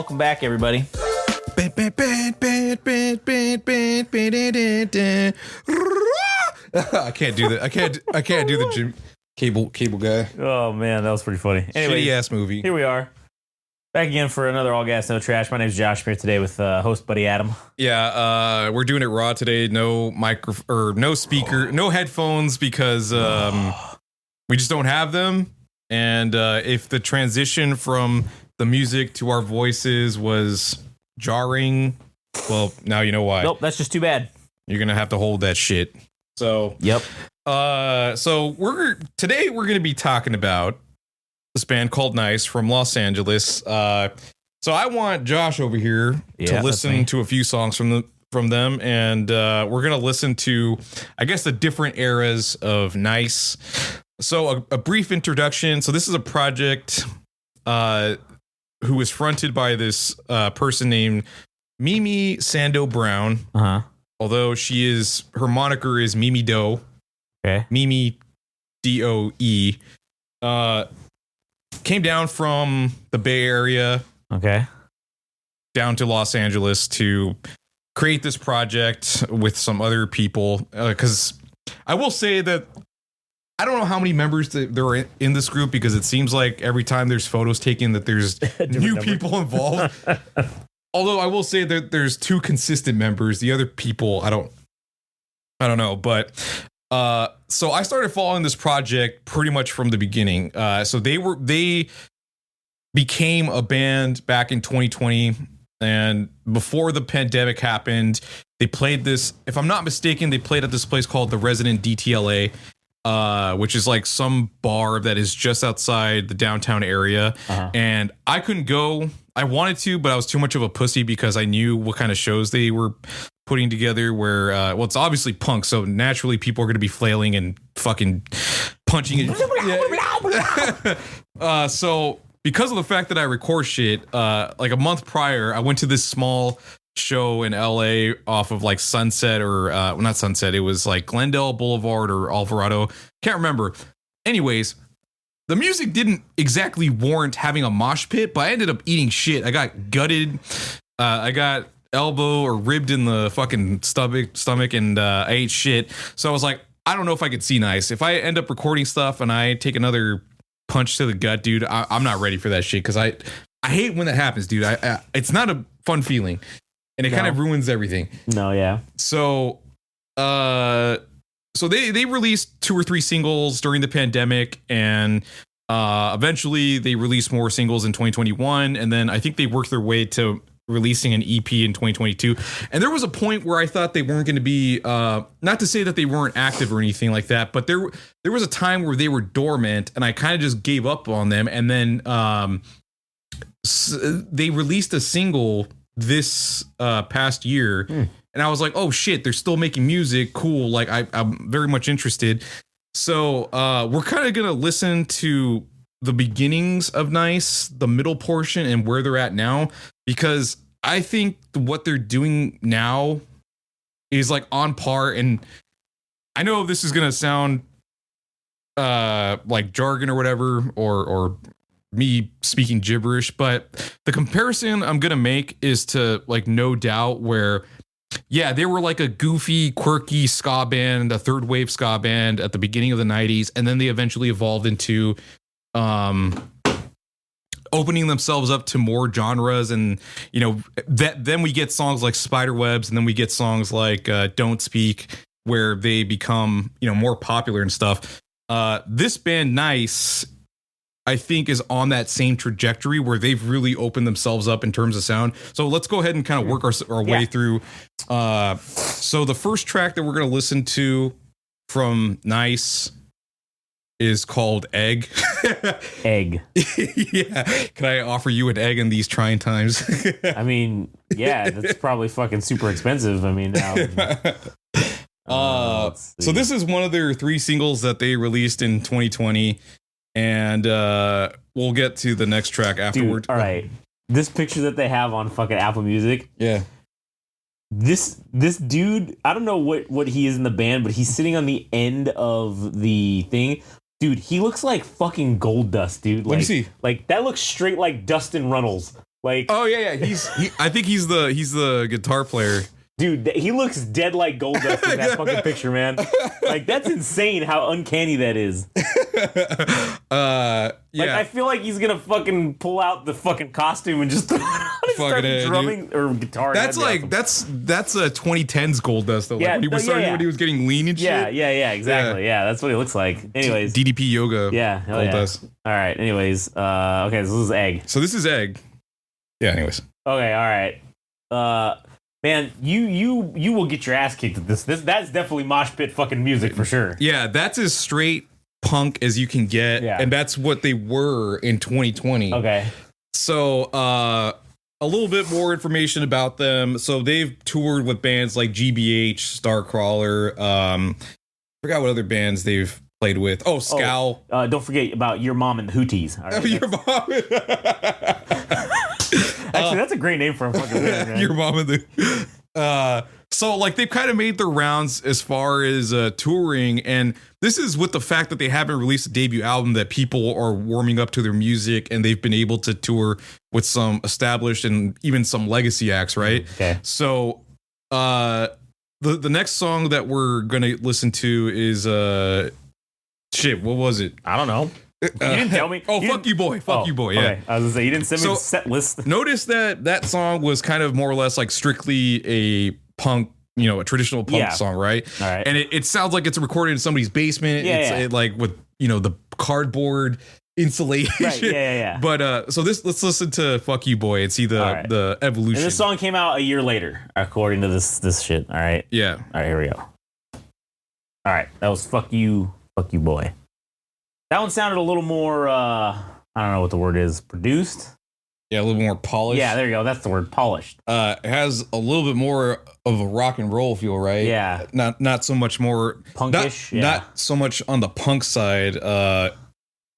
welcome back, everybody. I can't do that. I can't do the Jim cable guy. Oh man, that was pretty funny. Anyway, Shitty ass movie. Here we are, back again for another All Gas No Trash. My name's Josh. I'm here today with host buddy Adam. Yeah, we're doing it raw today. No micro or no speaker, no headphones because we just don't have them. And if the transition from the music to our voices was jarring, well, now you know why. Nope, that's just too bad. You're gonna have to hold that shit. So yep. So today we're gonna be talking about this band called Niis from Los Angeles. So I want Josh over here to listen to a few songs from them, and we're gonna listen to, I guess, the different eras of Niis. So a brief introduction. So this is a project who is fronted by this person named Mimi Sando Brown. Although her moniker is Mimi Doe. Okay. Mimi Doe. Came down from the Bay Area. Okay. Down to Los Angeles to create this project with some other people. Because I will say that I don't know how many members there are in this group, because it seems like every time there's photos taken that there's new people involved. Although I will say that there's two consistent members. The other people, I don't know. But so I started following this project pretty much from the beginning. So they became a band back in 2020, and before the pandemic happened, they played this. If I'm not mistaken, they played at this place called the Resident DTLA. Which is like some bar that is just outside the downtown area. And I couldn't go. I wanted to, but I was too much of a pussy because I knew what kind of shows they were putting together where, well, it's obviously punk. So naturally people are going to be flailing and fucking punching it. So because of the fact that I record shit, like a month prior, I went to this small show in LA off of like Sunset or well, not Sunset, it was like Glendale Boulevard or Alvarado, can't remember. Anyways, the music didn't exactly warrant having a mosh pit, but I ended up eating shit. I got gutted, I got elbow or ribbed in the fucking stomach, and I ate shit. So I was like, I don't know if I could see Niis. If I end up recording stuff and I take another punch to the gut, dude, I'm not ready for that shit, because I hate when that happens, dude. It's not a fun feeling. And it kind of ruins everything. No, yeah. So, so they released 2 or 3 singles during the pandemic, and eventually they released more singles in 2021, and then I think they worked their way to releasing an EP in 2022. And there was a point where I thought they weren't going to be, not to say that they weren't active or anything like that, but there was a time where they were dormant, and I kind of just gave up on them. And then they released a single this past year, and I was like, oh shit, they're still making music, cool, like I'm very much interested. So we're kind of gonna listen to the beginnings of Niis, the middle portion, and where they're at now, because I think what they're doing now is like on par. And I know this is gonna sound like jargon or whatever, or me speaking gibberish, but the comparison I'm gonna make is to like No Doubt, where they were like a goofy, quirky ska band, a third wave ska band at the beginning of the 90s, and then they eventually evolved into opening themselves up to more genres. And you know, then we get songs like Spiderwebs, and then we get songs like Don't Speak, where they become, you know, more popular and stuff. This band Niis, I think, is on that same trajectory where they've really opened themselves up in terms of sound. So let's go ahead and kind of work our way through. So the first track that we're going to listen to from Niis is called Egg. Egg. Yeah. Can I offer you an egg in these trying times? I mean, yeah, that's probably fucking super expensive. I mean, so this is one of their 3 singles that they released in 2020. And we'll get to the next track afterward. Dude, all right. This picture that they have on fucking Apple Music. Yeah. This dude, I don't know what he is in the band, but he's sitting on the end of the thing. Dude, he looks like fucking gold dust, dude. Like, let me see. Like, that looks straight like Dustin Runnels. Like, Oh yeah. I think he's the guitar player. dude, he looks dead like gold dust in that fucking picture, man. Like, that's insane how uncanny that is. Like, Yeah. I feel like he's gonna fucking pull out the fucking costume and just start drumming or guitar. That's That'd be like awesome. that's a 2010s gold dust though. Like Yeah, when he was no, yeah, starting, yeah. when he was getting lean and shit. Yeah, exactly. Yeah, that's what he looks like. Anyways, DDP yoga. yeah, hell gold yeah. dust. All right. Anyways, okay, so this is egg. So this is egg. Yeah. Anyways. Okay, all right. Man, you will get your ass kicked at this. That's definitely mosh pit fucking music for sure. Yeah, that's as straight punk as you can get, Yeah. and that's what they were in 2020. Okay. So, a little bit more information about them. So they've toured with bands like GBH, Starcrawler. Forgot what other bands they've played with. Oh, Scowl. Don't forget about Your Mom and the Hooties. All right, Your mom. actually, that's a great name for a fucking band, man. Your mom and the. So like they've kind of made their rounds as far as touring, and this is with the fact that they haven't released a debut album, that people are warming up to their music, and they've been able to tour with some established and even some legacy acts, right? Okay. So the next song that we're gonna listen to is shit, what was it? I don't know. You didn't tell me. Oh, fuck you, boy. Fuck you, boy. Yeah. Okay. I was gonna say you didn't send me the set list. Notice that song was kind of more or less like strictly a punk, a traditional punk song, right? All right. And it sounds like it's recorded in somebody's basement. Yeah, It's yeah. like with the cardboard insulation. Right, yeah. But so let's listen to "Fuck You, Boy" and see the evolution. And this song came out a year later, according to this shit. All right. Yeah. All right. Here we go. All right. That was "Fuck You, Boy." That one sounded a little more. I don't know what the word is. Produced. Yeah, a little more polished. Yeah, there you go. That's the word. Polished. It has a little bit more of a rock and roll feel, right? Yeah. Not so much more punkish. Not so much on the punk side.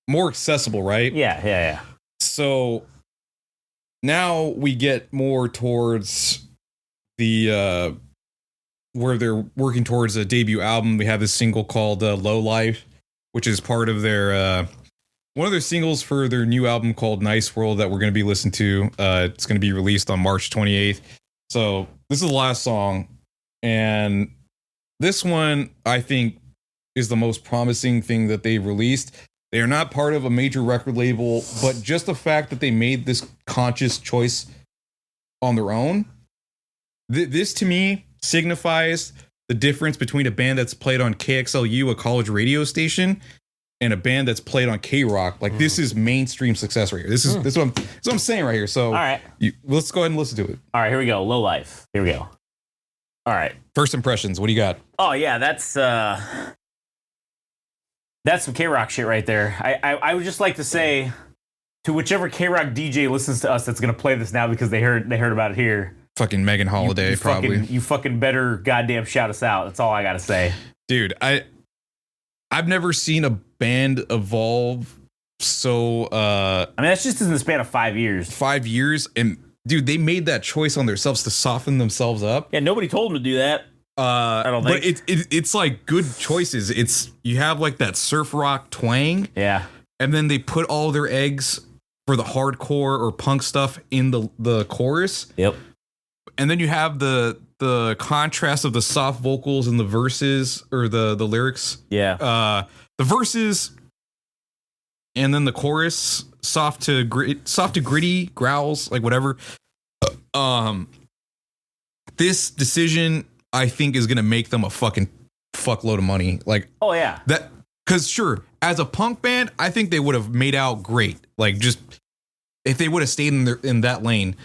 More accessible, right? Yeah. So now we get more towards the where they're working towards a debut album. We have this single called "Low Life," which is part of their one of their singles for their new album called Nice World that we're going to be listening to. It's going to be released on March 28th. So this is the last song, and this one I think is the most promising thing that they've released. They are not part of a major record label, but just the fact that they made this conscious choice on their own, this to me signifies the difference between a band that's played on KXLU, a college radio station, and a band that's played on K-Rock. Like this is mainstream success right here. This is what I'm saying right here. So all right, let's go ahead and listen to it. All right, here we go. Low Life. Here we go. All right. First impressions. What do you got? Oh yeah, that's some K-Rock shit right there. I would just like to say to whichever K-Rock DJ listens to us that's gonna play this now because they heard about it here. Fucking Megan Holiday, you probably. You fucking better goddamn shout us out. That's all I gotta say. Dude, I've never seen a band evolve so I mean that's just in the span of 5 years. 5 years, and dude, they made that choice on themselves to soften themselves up. Yeah, nobody told them to do that. I don't think. But it's like good choices. It's you have like that surf rock twang. Yeah. And then they put all their eggs for the hardcore or punk stuff in the chorus. Yep. And then you have the contrast of the soft vocals and the verses or the lyrics. Yeah. The verses and then the chorus, soft to gritty growls, like whatever. This decision I think is gonna make them a fucking fuckload of money. Like, oh yeah, that because sure, as a punk band, I think they would have made out great. Like, just if they would have stayed in that lane.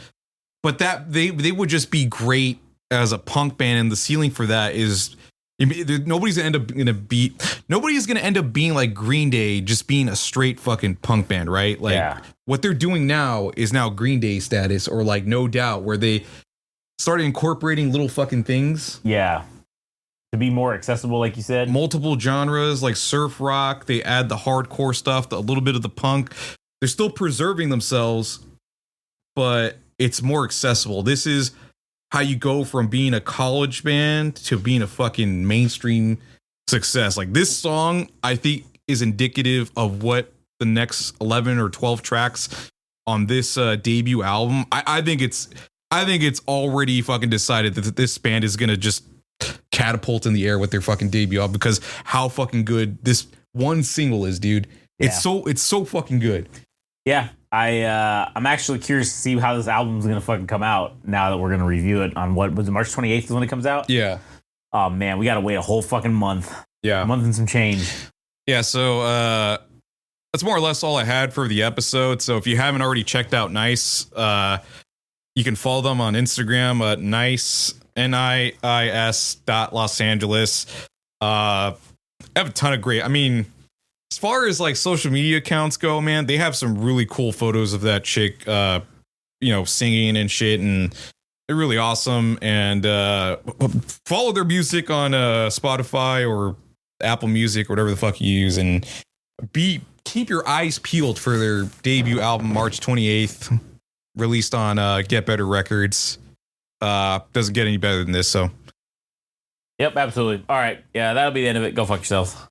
But that they would just be great as a punk band, and the ceiling for that is nobody's gonna end up being like Green Day, just being a straight fucking punk band, right? Like what they're doing now is now Green Day status, or like No Doubt, where they started incorporating little fucking things. Yeah. To be more accessible, like you said. Multiple genres, like surf rock. They add the hardcore stuff, a little bit of the punk. They're still preserving themselves, but it's more accessible. This is how you go from being a college band to being a fucking mainstream success. Like, this song, I think, is indicative of what the next 11 or 12 tracks on this debut album, I think it's already fucking decided that this band is gonna just catapult in the air with their fucking debut album because how fucking good this one single is, dude. It's so fucking good. Yeah, I'm actually curious to see how this album's gonna fucking come out now that we're gonna review it on what was it, March 28th is when it comes out. Yeah. Oh man, we gotta wait a whole fucking month. Yeah, a month and some change. Yeah, so that's more or less all I had for the episode. So if you haven't already checked out Niis, you can follow them on Instagram at Niis NIIS.Los Angeles. I have a ton of great. I mean, as far as like social media accounts go, man, they have some really cool photos of that chick, singing and shit, and they're really awesome. And follow their music on Spotify or Apple Music, or whatever the fuck you use, and keep your eyes peeled for their debut album, March 28th, released on Get Better Records. Doesn't get any better than this, so. Yep, absolutely. All right. Yeah, that'll be the end of it. Go fuck yourself.